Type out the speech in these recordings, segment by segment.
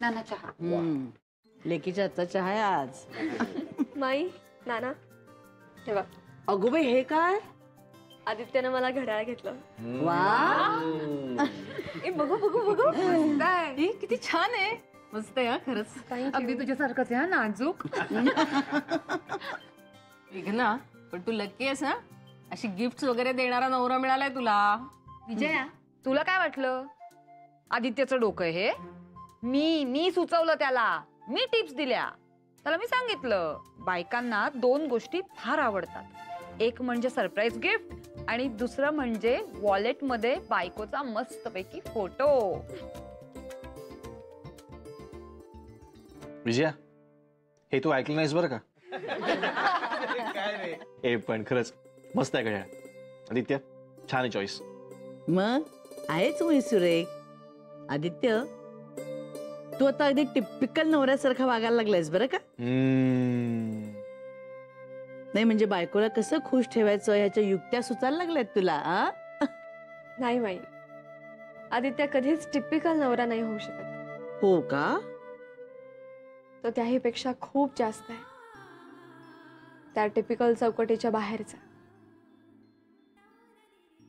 नाना चहा. लेकीच्या हातचा चहा आहे आज. माई नाना हे बघ. अगो बाई हे काय? आदित्यनं मला घड्याळ घेतलं. वा बघू बघू बघू. हे किती छान आहे. मस्त आहे खरंच. अगदी तुझ्यासारखंच आहे नाजूक. ना पण तू लकी आहेस ना, अशी गिफ्ट वगैरे देणारा नवरा मिळालाय तुला. विजया तुला काय वाटलं आदित्यचं डोकं हे? मी सुचवलं त्याला, मी टिप्स दिल्या त्याला. मी सांगितलं बायकांना 2 गोष्टी फार आवडतात, एक म्हणजे सरप्राईज गिफ्ट आणि दुसरं म्हणजे वॉलेट मध्ये बायकोचा मस्तपैकी फोटो. विजया हे तू ऐकलं नाहीस बरं का? ए पण खरंच मस्त आहे घड्याळ. आदित्य छान आहे चॉईस. मग आहेच मी सुरेख. आदित्य तू आता अगदी टिपिकल नवऱ्यासारखा वागायला लागलायस बरं का? नाही म्हणजे बायकोला कसं खुश ठेवायचं ह्याच्या युक्त्या सुचायला लागल्यात तुला. नाही माई, आदित्य कधीच टिपिकल नवरा नाही होऊ शकत. हो का? तो त्याही पेक्षा खूप जास्त आहे, त्या टिपिकल चौकटीच्या बाहेरचा.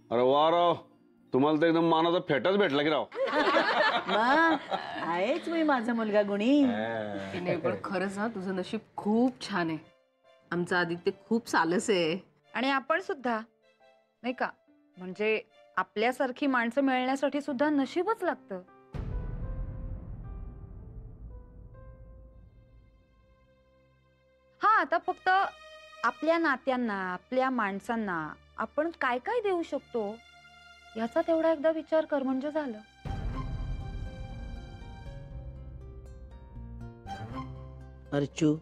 अरे वा राव, तुम्हाला तर एकदम मानाचा फेटाच भेटला की राव. आहेच मी माझा मुलगा गुणी. नाही पण खरंच ना तुझं नशीब खूप छान आहे. आमचा आदित्य खूप सालस आहे. आणि आपण सुद्धा नाही का, म्हणजे आपल्यासारखी माणसं मिळण्यासाठी सुद्धा नशीबच लागतं. हा आता फक्त आपल्या नात्यांना, आपल्या माणसांना आपण काय काय देऊ शकतो याचा तेवढा एकदा विचार कर म्हणजे झालं. अर्चू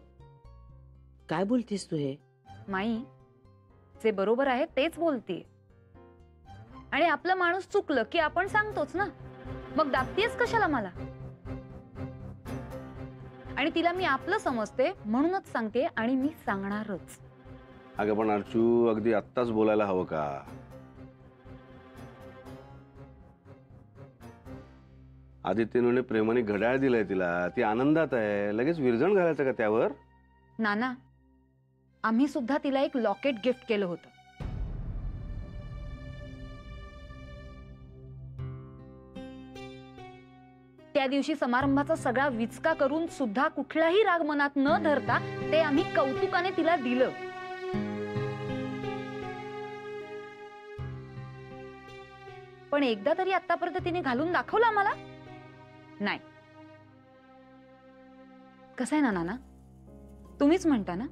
काय बोलतीस तू हे? माई जे बरोबर आहे तेच बोलतीये. आणि आपलं माणूस चुकलं की आपण सांगतोच ना, मग दाबतीयस कशाला मला? आणि तिला मी आपलं समजते म्हणूनच सांगते आणि मी सांगणारच. अगं पण अर्चू अगदी आत्ताच बोलायला हवं का? आदित्यने प्रेमाने घड्याळ दिलंय तिला, ती आनंदात आहे, लगेच विरजण घालायचं का त्यावर? नाना आम्ही सुद्धा तिला एक लॉकेट गिफ्ट केलं होतं. त्या दिवशी समारंभाचा सगळा विचका करून सुद्धा कुठलाही राग मनात न धरता ते आम्ही कौतुकाने तिला दिलं. पण एकदा तरी आतापर्यंत तिने घालून दाखवलं आम्हाला नाही. कसं आहे ना नाना, तुम्हीच म्हणता ना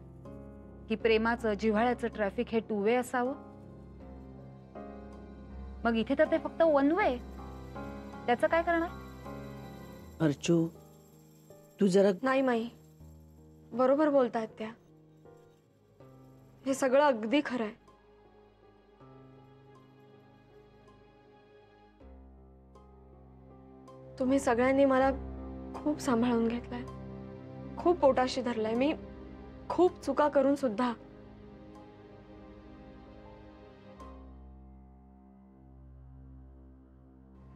की प्रेमाचं जिव्हाळ्याचं ट्रॅफिक हे 2 वे असावं. मग इथे तर ते फक्त 1 वे. त्याचं काय करणार? अर्चू तू जरा. नाही माई, बरोबर बोलतायत त्या. हे सगळं अगदी खरं आहे. तुम्ही सगळ्यांनी मला खूप सांभाळून घेतलंय, खूप पोटाशी धरलंय. मी खूप चुका करून सुद्धा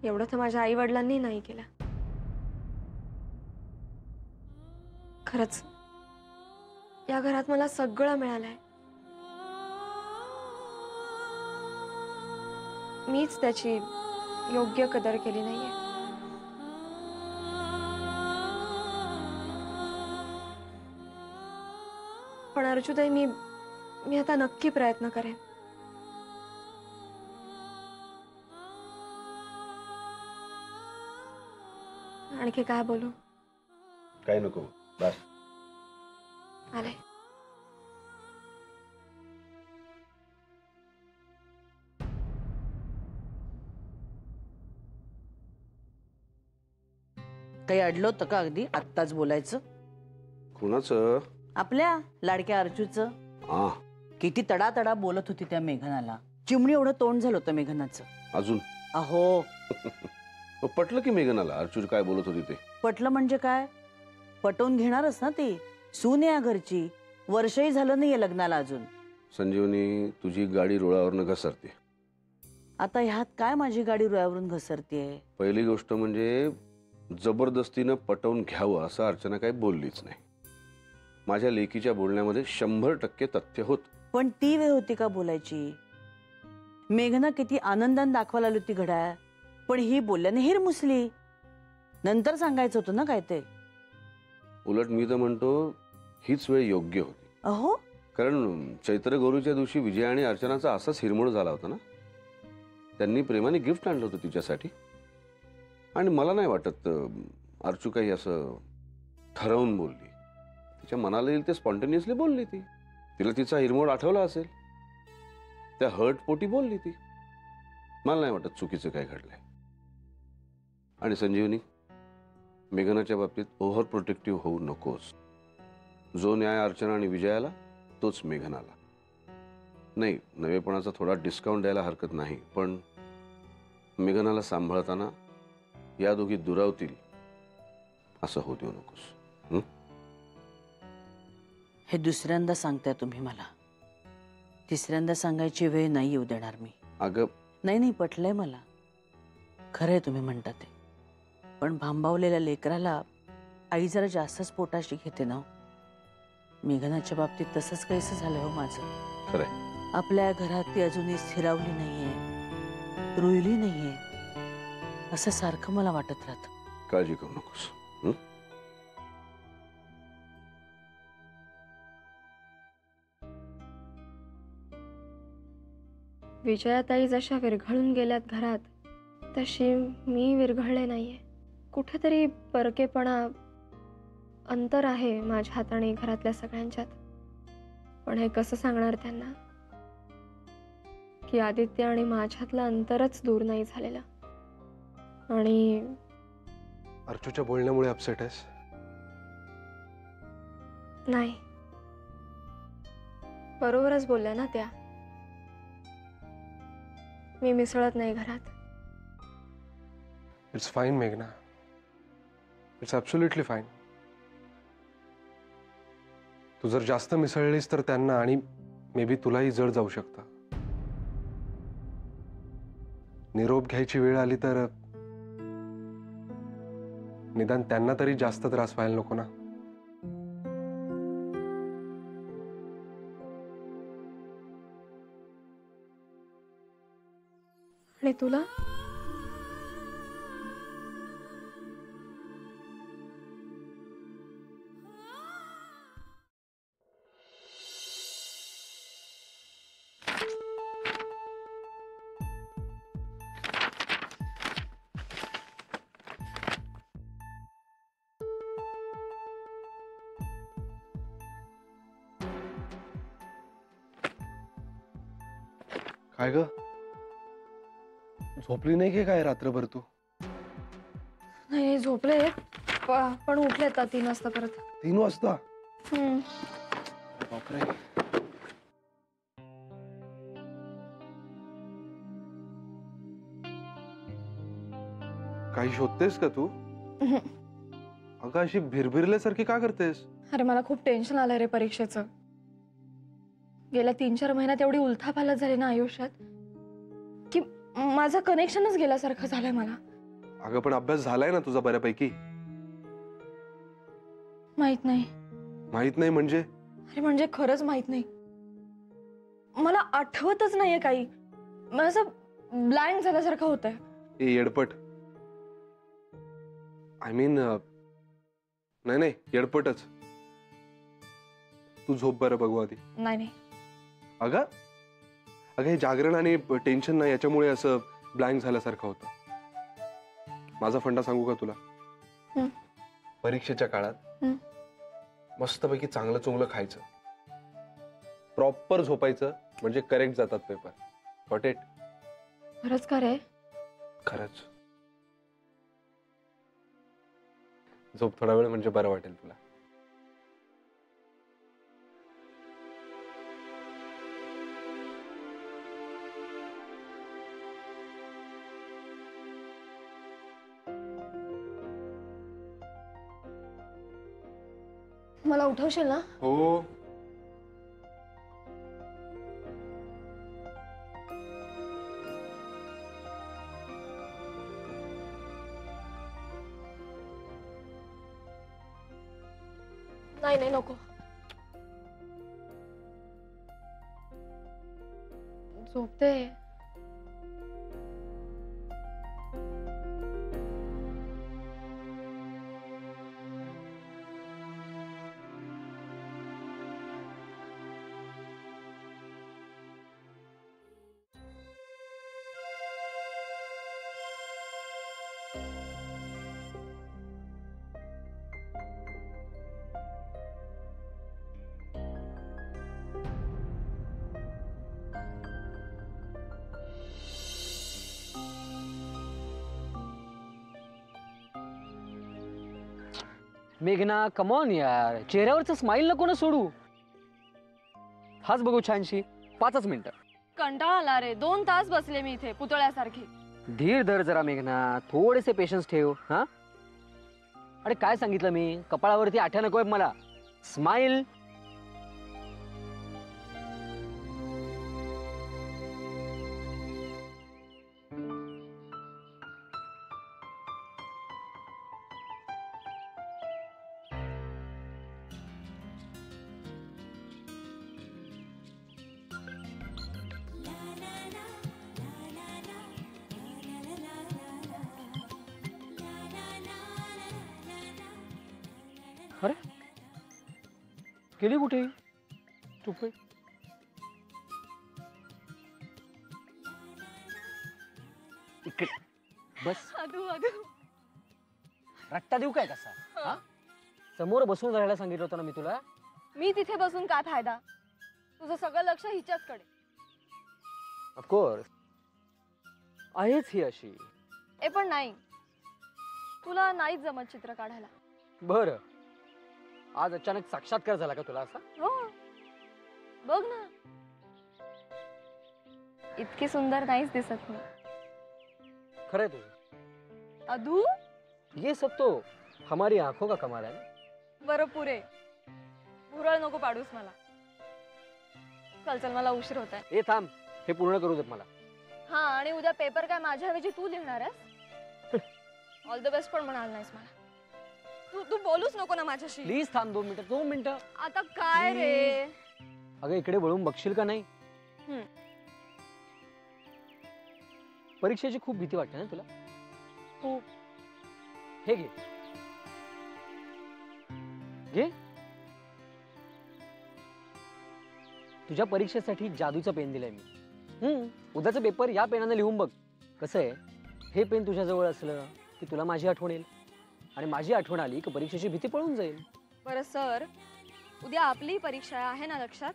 एवढं तर माझ्या आई वडिलांनी नाही केलं. खरंच या घरात मला सगळं मिळालंय. मीच त्याची योग्य कदर केली नाहीये. पण अर्जुताई मी आता नक्की प्रयत्न करेन. आणखी काय बोलू? काही नको, बस. आले. काही अडलं होतं का अगदी आत्ताच बोलायचं? कुणाचं? आपल्या लाडक्या अर्चूचं. हा किती तडा तडा बोलत होती त्या मेघनाला. चिमणी एवढं तोंड झालं होतं मेघनाचं. अजून अहो पटलं की मेघनाला अर्चू काय बोलत होती ते? पटलं म्हणजे काय? पटवून घेणारच ना ती. सून आहे या घरची. वर्षही झालं नाहीये लग्नाला अजून. संजीवनी तुझी गाडी रुळावरनं घसरते. आता ह्यात काय माझी गाडी रुळावरून घसरतेय? पहिली गोष्ट म्हणजे जबरदस्तीनं पटवून घ्यावं असं अर्चना काही बोललीच नाही. माझ्या लेकीच्या बोलण्यामध्ये 100% तथ्य होत. पण ती वेळ होती का बोलायची? मेघना किती आनंदाने दाखवायला आली होती घड्याळ, पण ही बोलल्याने हिरमुसली. नंतर सांगायचं होतं ना काय ते. उलट मी तर म्हणतो हीच वेळ योग्य होती. अहो, कारण चैत्र गौरीच्या दिवशी विजय आणि अर्चनाचा असाच हिरमोड झाला होता ना. त्यांनी प्रेमाने गिफ्ट आणलं होतं तिच्यासाठी. आणि मला नाही वाटत अर्चू काही असं ठरवून बोलली. तिच्या मनाला येईल ते स्पॉन्टेनियसली बोलली ती. तिला तिचा हिरमोड आठवला असेल, त्या हर्ट पोटी बोलली ती. मला नाही वाटत चुकीचं काय घडलंय. आणि संजीवनी, मेघनाच्या बाबतीत ओव्हर प्रोटेक्टिव्ह होऊ नकोस. जो न्याय अर्चना आणि विजयाला तोच मेघनाला. नाही, नवेपणाचा थोडा डिस्काउंट द्यायला हरकत नाही, पण मेघनाला सांभाळताना या दोघी दुरावतील असं होऊ देऊ नकोस. हे दुसऱ्यांदा सांगताय तुम्ही मला. तिसऱ्यांदा सांगायची वेळ नाही येऊ देणार मी. अगं, नाही पटलंय मला. खरंय तुम्ही म्हणता ते. पण भांबावलेल्या लेकराला आई जरा जास्तच पोटाशी घेते ना. मेघनाच्या बाबतीत तसंच काहीसं झालंय हो माझं. खरंय. आपल्या घरात ती अजूनही स्थिरावली नाहीये, रुळली नाहीये असं सारखं मला वाटत राहतं. काळजी करू नकोस. विजयाताई जशा विरघळून गेल्यात घरात, तशी मी विरघळले नाहीये. कुठेतरी परकेपणा, अंतर आहे माझ्यात आणि घरातल्या सगळ्यांच्यात. पण हे कसं सांगणार त्यांना की आदित्य आणि माझ्यातलं अंतरच दूर नाही झालेलं. आणि अर्चूच्या बोलण्यामुळे अपसेट आहेस? नाही, बरोबरच बोलल्या ना त्या. मी मिसळत नाही घरात. इट्स फाईन मेघना, इट्स ॲब्सोल्युटली फाईन. तू जर जास्त मिसळलीस तर त्यांना आणि मे बी तुलाही जड जाऊ शकतं. निरोप घ्यायची वेळ आली तर निदान त्यांना तरी जास्त त्रास व्हायला नको ना. आणि तुला काय ग, झोपली नाही की काय रात्रभर तू? नाही, झोपले पण उठले आता 3 वाजता परत. 3 वाजता? बापरे. काही शोधतेस का तू? अगं, अशी भिरभिरल्यासारखी का करतेस? अरे, मला खूप टेन्शन आलंय रे परीक्षेचं. गेल्या 3-4 महिन्यात एवढी उलथापालथ झाली ना आयुष्यात की माझं कनेक्शनच गेल्यासारखं झालंय मला. अगं, पण अभ्यास झालाय ना तुझा बऱ्यापैकी? माहित नाही. माहित नाही म्हणजे? अरे, म्हणजे खरंच माहित नाही. मला आठवतच नाहीये काही. मला असं ब्लँक झाल्यासारखं होतंय. ए येडपट. आय मीन, नाही येडपटच. तू झोप बरं, बघू आधी. नाही. अगं हे जागरण आणि टेन्शन ना, याच्यामुळे असं ब्लँक झाल्यासारखं होतं. माझा फंडा सांगू का तुला? परीक्षेच्या काळात मस्तपैकी चांगलं चुंगलं खायचं, प्रॉपर झोपायचं, म्हणजे करेक्ट जातात पेपर. Got it? खरंच का रे? खरंच. झोप थोडा वेळ, म्हणजे बरं वाटेल तुला. मला उठवशील ना? हो. नाही नाही नको. झोपते. मेघना कमॉन यार, चेहऱ्यावरचं स्माइल नको ना सोडू. हाच बघू छानशी 5 मिनिटं. कंटाळा आला रे. 2 तास बसले मी इथे पुतळ्यासारखी. धीर धर जरा मेघना, थोडेसे पेशन्स ठेव. हा अरे काय सांगितलं मी, कपाळावरती आठ्या नको आहेत मला. स्माइल. अरे गेली कुठे चुपे? इकडे बस. रट्टा देऊ काय कसा? हा समोर बसून राहायला सांगितलं होतं ना मी तुला. मी तिथे बसून काय फायदा? तुझं सगळं लक्ष हिच्याचकडे. ऑफकोर्स आहेच ही अशी. ए पण नाही, तुला नाहीच जमत चित्र काढायला. बर आज अचानक साक्षात्कार झाला का तुला असा? हो बघ ना, इतकी सुंदर नाहीच दिसत मी. खरंय तुझं. अदू ये सब तो हमारी आंखों का कमाल है ना. बरं पुरे. भुरळ नको पाडूस मला. चल चल, मला उशीर होत आहे. ए थांब, हे पूर्ण करू देत मला. हा, आणि उद्या पेपर काय माझ्याऐवजी तू लिहिणार आहेस? ऑल द बेस्ट पण म्हणाल नाहीस मला. तू बोलूच नको ना माझ्याशी. प्लीज थांब 2 मिनिटं. 2 मिनिटं. आता काय रे? अगं इकडे वळून बघशील का नाही? परीक्षेची खूप भीती वाटते ना तुला? खूप. हे घे घे. तुझ्या परीक्षेसाठी जादूचा पेन दिलाय मी. उद्याचा पेपर या पेनाने लिहून बघ. कसं आहे, हे पेन तुझ्या जवळ असलं की तुला माझी आठवण येईल, आणि माझी आठवण आली की परीक्षेची भीती पळून जाईल. बरं सर, उद्या आपली परीक्षा आहे ना लक्षात?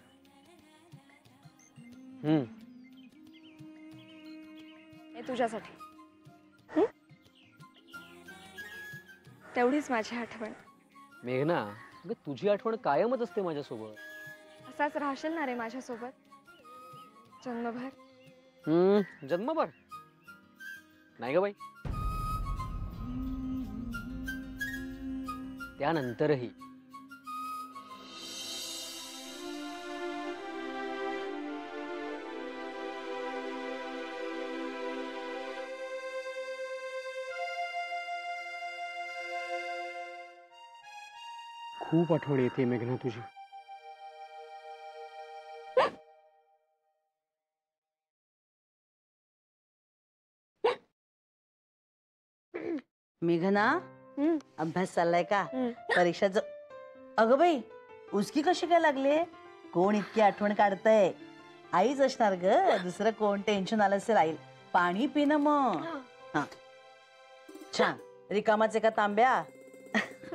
हे तुझ्यासाठी. तेवढीच माझी आठवण. मेघना, अगं तुझी आठवण कायमच असते माझ्यासोबत. असाच राहशील ना रे माझ्यासोबत जन्मभर? जन्मभर नाही ग बाई, त्यानंतरही. खूप आठवण येते मेघना तुझी. मेघना, अभ्यास चाललाय का? परीक्षाच. अगं बाई, उसकी कशी काय लागली? कोण इतकी आठवण काढतय? आईच असणार ग, दुसरं कोण? टेन्शन आलं असेल आई. पाणी पिणं मग. हा छान. रिकामाचे का तांब्या?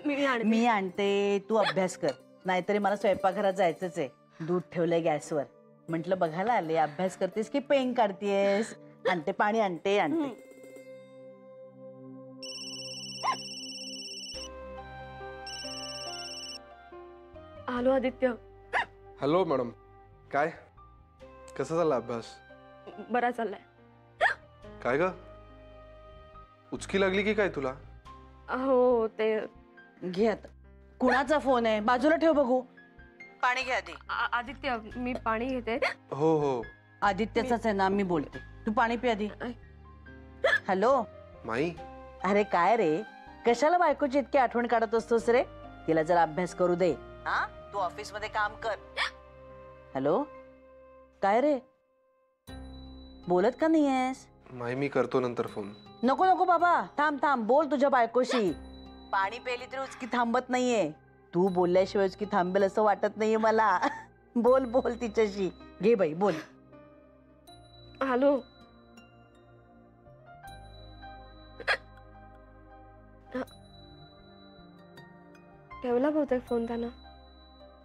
मी आणते, तू अभ्यास कर. नाहीतरी मला स्वयंपाकघरात जायचंच आहे. दूध ठेवलंय गॅसवर. म्हंटल बघायला आले, अभ्यास करतेस की पेन काढतेस? आणते पाणी, आणते. हॅलो आदित्य. हॅलो मॅडम, काय कसा चालला अभ्यास? बरा चाललाय. काय ग, उचकी लागली की काय तुला? हो ते. घे आता. कुणाचा फोन आहे? बाजूला ठेव बघू. पाणी घे आधी. आदित्य, मी पाणी घेते. हो हो, आदित्यचाच आहे ना, मी बोलते. तू पाणी पी आधी. हॅलो माई. अरे काय रे, कशाला बायकोची इतकी आठवण काढत असतोस रे? तिला जरा अभ्यास करू दे. हा तू ऑफिस मध्ये काम कर. हॅलो, काय रे, बोलत का नाहीयेस? माई मी करतो नंतर फोन. नको नको बाबा, थांब थांब, बोल तुझ्या बायकोशी. पाणी प्यायली तरी उचकी थांबत नाहीये. तू बोलल्याशिवाय उचकी थांबेल असं वाटत नाहीये मला. बोल बोल तिच्याशी, घे बाई बोल. हॅलो. ठेवला बहुतेक फोन त्यानं.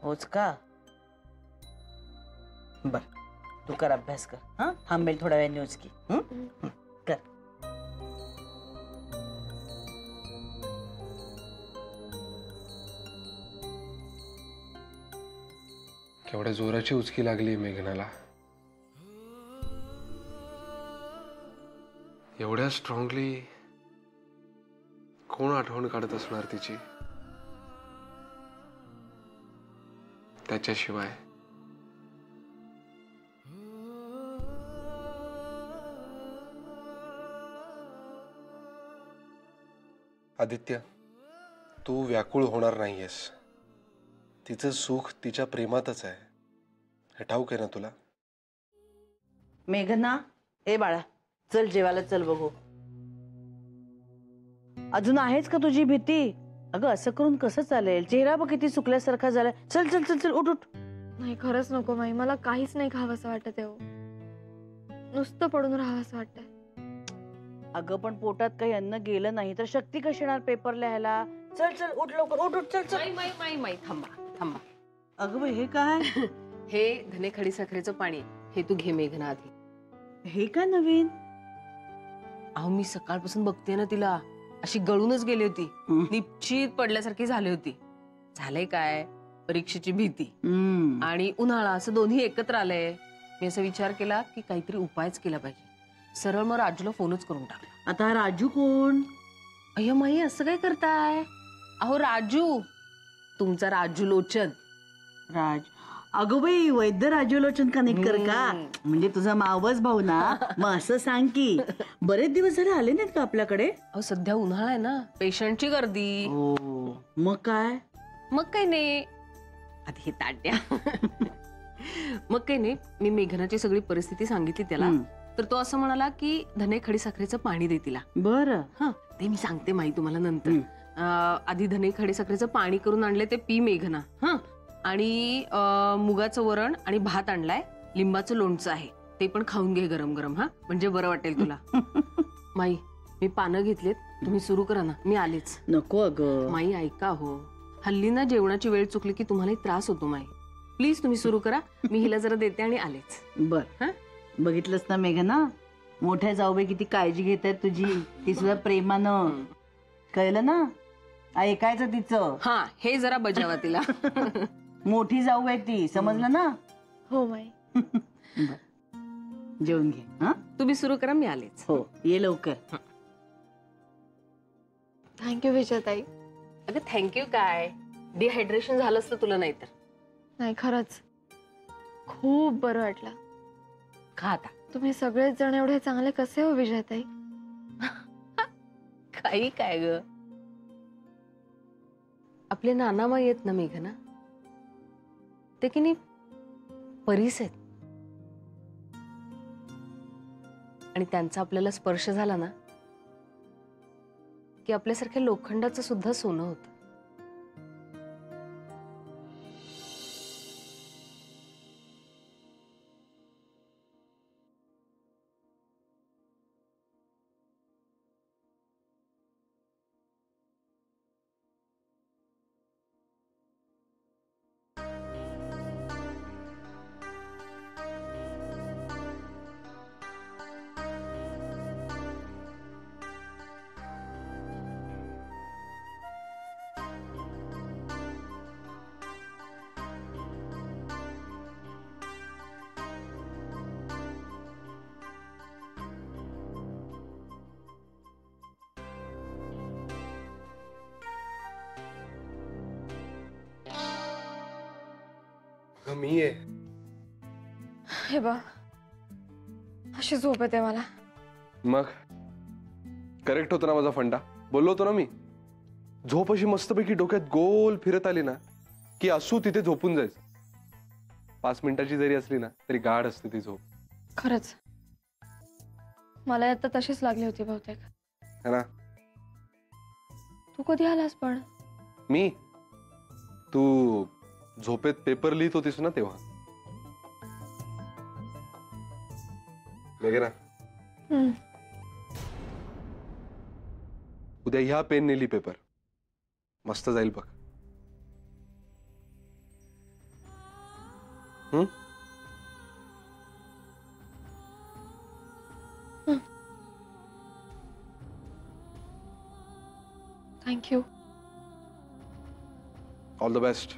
होच का? बर, तू कर अभ्यास कर. हा थांबेल थोड्या वेळाने उचकी. कर. केवढ्या जोराची उचकी लागली मेघनाला. एवढ्या स्ट्रॉंगली कोण आठवण काढत असणार तिची त्याच्याशिवाय? आदित्य, तू व्याकुळ होणार नाहीयेस. तिचं सुख तिच्या प्रेमातच आहे, हे ठाऊक आहे ना तुला? मेघना, ए बाळा, चल जेवायला चल बघू. अजून आहेच का तुझी भीती? अगं असं करून कसं चालेल? चेहरा बघ किती सुकल्यासारखा झालाय. चल चल चल चल, उठ उठ. नाही, खरंच नको माई, मला काहीच नाही खावंसं वाटत आहे. नुसतं पडून राहावंसं वाटतंय. अगं पण पोटात काही अन्न गेलं नाही तर शक्ती कशी येणार पेपर लिहायला? चल चल, उठ लवकर, उठ उठ, चल चल. माई थांबा थांबा. अगं बाई, हे काय? हे धने खडी साखरेचं पाणी, हे तू घे मेघना आधी. हे काय नवीन? अहो, मी सकाळपासून बघते ना तिला, अशी गळूनच गेली होती, निश्चित पडल्यासारखी झाली होती. झालंय काय, परीक्षेची भीती आणि उन्हाळा असं दोन्ही एकत्र आलंय. मी असा विचार केला की काहीतरी उपायच केला पाहिजे. सरळ मग राजूला फोनच करून टाकला. आता हा राजू कोण? अय्या माई, असं काय करताय? अहो राजू, तुमचा राजू लोचन. राज, अगं बाई, वैद्य राजूलोचन कनेक्टर का? म्हणजे तुझा मावस भाऊ ना? मग असं सांग की बरेच दिवस झाले आले नाहीत का आपल्याकडे? अहो सध्या उन्हाळा आहे ना, पेशंटची गर्दी. मग काय? मग काही नाही, आधी हे ताट्या. मग काही नाही, मी मेघनाची सगळी परिस्थिती सांगितली त्याला. तर तो असं म्हणाला की धने खडी साखरेचं पाणी दे तिला. बरं, हा ते मी सांगते माई तुम्हाला नंतर. आधी धने खडी साखरेचं पाणी करून आणले ते पी मेघना. हा, आणि मुगाचं वरण आणि भात आणलाय, लिंबाचं लोणचं आहे, ते पण खाऊन घे गरम गरम. हा, म्हणजे बरं वाटेल तुला. माई, मी पानं घेतलेत, तुम्ही सुरू करा ना, मी आलेच. नको अगं. माई ऐका हो, हल्ली ना जेवणाची वेळ चुकली की तुम्हाला त्रास होतो. माई प्लीज तुम्ही सुरू करा, मी हिला जरा देते आणि आलेच. बर, हा बघितलंस ना मेघना, मोठ्या जाऊबाई किती काळजी घेत आहेत तुझी. ती सुद्धा प्रेमानं. कळलं ना? ऐकायचं तिचं. हा, हे जरा बजावा तिला. मोठी जाऊ आहे ती, समजलं ना? हो माई. जेवून घे. हा, तुम्ही सुरू करा, मी आलेच. हो, ये लवकर. थँक्यू विजयताई. अगं थँक्यू काय, डिहायड्रेशन झालं असतं तुला. नाही तर नाही, खरंच खूप बरं वाटलं. खा आता. तुम्ही सगळेच जण एवढे चांगले कसे हो विजयताई? काही काय ग, आपले नानामाई आहेत ना मेघना, ते की नाही परीस आहेत, आणि त्यांचा आपल्याला स्पर्श झाला ना की आपल्यासारख्या लोखंडाचं सुद्धा सोनं होतं. मी आहे. हे बा, अशी झोप येते मला. मग करेक्ट होतो ना माझा फंडा? बोललो होतो ना मी, झोप अशी मस्तपैकी डोक्यात गोल फिरत आली ना की असू तिथे झोपून जायचं. 5 मिनिटाची जरी असली ना तरी गाढ असते ती झोप, खरंच मला आता तशीच लागली होती बहुतेक. है ना? तू कधी आलास पण? मी तू झोपेत पेपर लिहित होतीस ना तेव्हा. मेघना, उद्या ह्या पेनने लिही पेपर. मस्त जाईल बघ. थँक्यू. All the best.